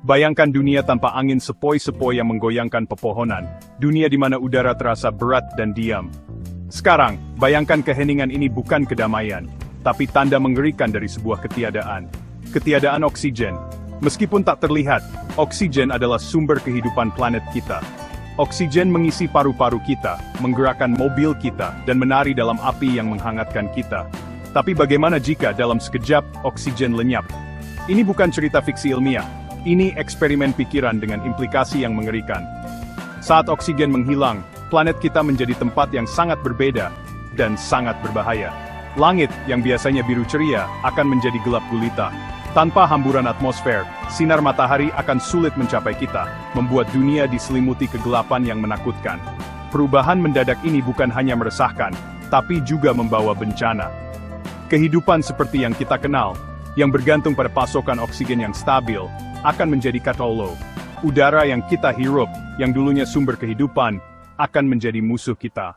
Bayangkan dunia tanpa angin sepoi-sepoi yang menggoyangkan pepohonan, dunia di mana udara terasa berat dan diam. Sekarang, bayangkan keheningan ini bukan kedamaian, tapi tanda mengerikan dari sebuah ketiadaan. Ketiadaan oksigen. Meskipun tak terlihat, oksigen adalah sumber kehidupan planet kita. Oksigen mengisi paru-paru kita, menggerakkan mobil kita, dan menari dalam api yang menghangatkan kita. Tapi bagaimana jika dalam sekejap, oksigen lenyap? Ini bukan cerita fiksi ilmiah. Ini eksperimen pikiran dengan implikasi yang mengerikan. Saat oksigen menghilang, planet kita menjadi tempat yang sangat berbeda dan sangat berbahaya. Langit yang biasanya biru ceria akan menjadi gelap gulita. Tanpa hamburan atmosfer, sinar matahari akan sulit mencapai kita, membuat dunia diselimuti kegelapan yang menakutkan. Perubahan mendadak ini bukan hanya meresahkan, tapi juga membawa bencana. Kehidupan seperti yang kita kenal, yang bergantung pada pasokan oksigen yang stabil, akan menjadi katastrofik. Udara yang kita hirup, yang dulunya sumber kehidupan, akan menjadi musuh kita.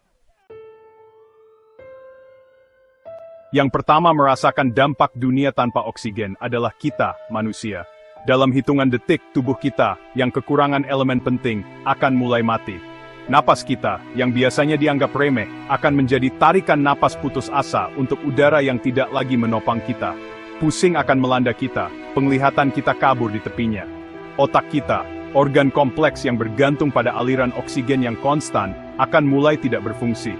Yang pertama merasakan dampak dunia tanpa oksigen adalah kita, manusia. Dalam hitungan detik, tubuh kita, yang kekurangan elemen penting, akan mulai mati. Napas kita, yang biasanya dianggap remeh, akan menjadi tarikan napas putus asa untuk udara yang tidak lagi menopang kita. Pusing akan melanda kita, penglihatan kita kabur di tepinya. Otak kita, organ kompleks yang bergantung pada aliran oksigen yang konstan, akan mulai tidak berfungsi.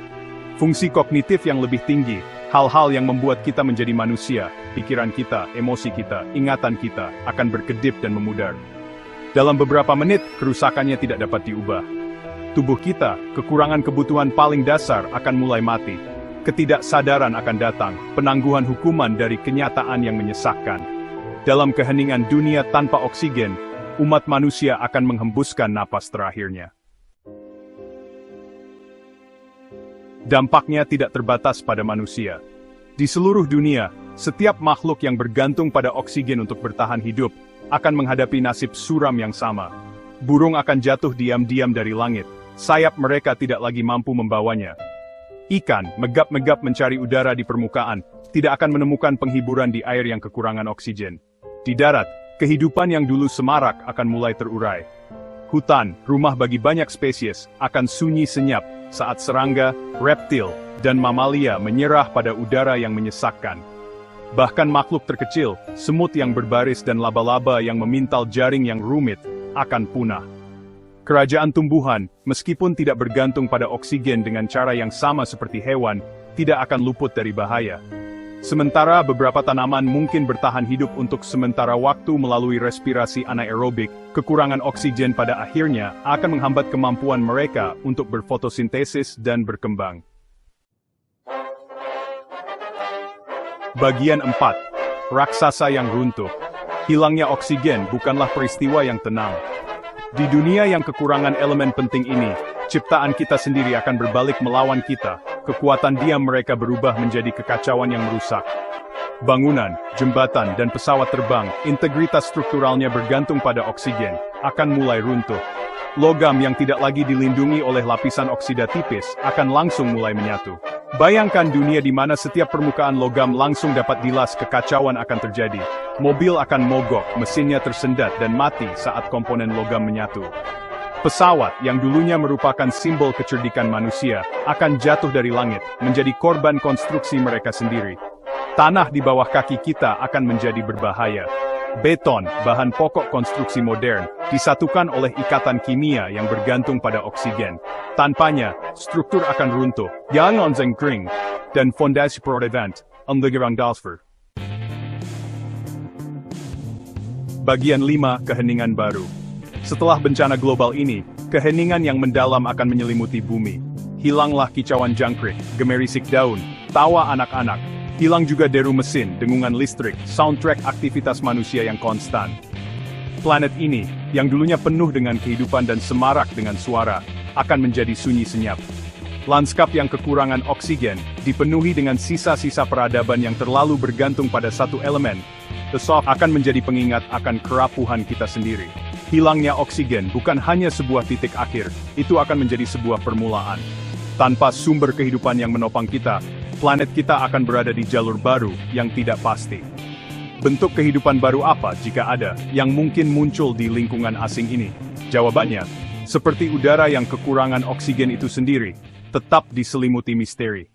Fungsi kognitif yang lebih tinggi, hal-hal yang membuat kita menjadi manusia, pikiran kita, emosi kita, ingatan kita, akan berkedip dan memudar. Dalam beberapa menit, kerusakannya tidak dapat diubah. Tubuh kita, kekurangan kebutuhan paling dasar akan mulai mati. Ketidaksadaran akan datang, penangguhan hukuman dari kenyataan yang menyesakkan. Dalam keheningan dunia tanpa oksigen, umat manusia akan menghembuskan napas terakhirnya. Dampaknya tidak terbatas pada manusia. Di seluruh dunia, setiap makhluk yang bergantung pada oksigen untuk bertahan hidup, akan menghadapi nasib suram yang sama. Burung akan jatuh diam-diam dari langit, sayap mereka tidak lagi mampu membawanya. Ikan, megap-megap mencari udara di permukaan, tidak akan menemukan penghiburan di air yang kekurangan oksigen. Di darat, kehidupan yang dulu semarak akan mulai terurai. Hutan, rumah bagi banyak spesies, akan sunyi senyap saat serangga, reptil, dan mamalia menyerah pada udara yang menyesakkan. Bahkan makhluk terkecil, semut yang berbaris dan laba-laba yang memintal jaring yang rumit, akan punah. Kerajaan tumbuhan, meskipun tidak bergantung pada oksigen dengan cara yang sama seperti hewan, tidak akan luput dari bahaya. Sementara beberapa tanaman mungkin bertahan hidup untuk sementara waktu melalui respirasi anaerobik, kekurangan oksigen pada akhirnya akan menghambat kemampuan mereka untuk berfotosintesis dan berkembang. Bagian 4. Raksasa yang runtuh. Hilangnya oksigen bukanlah peristiwa yang tenang. Di dunia yang kekurangan elemen penting ini, ciptaan kita sendiri akan berbalik melawan kita. Kekuatan diam mereka berubah menjadi kekacauan yang merusak. Bangunan, jembatan, dan pesawat terbang, integritas strukturalnya bergantung pada oksigen, akan mulai runtuh. Logam yang tidak lagi dilindungi oleh lapisan oksida tipis, akan langsung mulai menyatu. Bayangkan dunia di mana setiap permukaan logam langsung dapat dilas, kekacauan akan terjadi. Mobil akan mogok, mesinnya tersendat dan mati saat komponen logam menyatu. Pesawat yang dulunya merupakan simbol kecerdikan manusia, akan jatuh dari langit, menjadi korban konstruksi mereka sendiri. Tanah di bawah kaki kita akan menjadi berbahaya. Beton, bahan pokok konstruksi modern, disatukan oleh ikatan kimia yang bergantung pada oksigen. Tanpanya, struktur akan runtuh, yang kering, dan fondasi prodevant, gerang dalsver. Bagian 5. Keheningan baru. Setelah bencana global ini, keheningan yang mendalam akan menyelimuti bumi. Hilanglah kicauan jangkrik, gemerisik daun, tawa anak-anak. Hilang juga deru mesin, dengungan listrik, soundtrack aktivitas manusia yang konstan. Planet ini, yang dulunya penuh dengan kehidupan dan semarak dengan suara, akan menjadi sunyi senyap. Lanskap yang kekurangan oksigen, dipenuhi dengan sisa-sisa peradaban yang terlalu bergantung pada satu elemen. The Soft akan menjadi pengingat akan kerapuhan kita sendiri. Hilangnya oksigen bukan hanya sebuah titik akhir, itu akan menjadi sebuah permulaan. Tanpa sumber kehidupan yang menopang kita, planet kita akan berada di jalur baru yang tidak pasti. Bentuk kehidupan baru apa jika ada, yang mungkin muncul di lingkungan asing ini? Jawabannya, seperti udara yang kekurangan oksigen itu sendiri, tetap diselimuti misteri.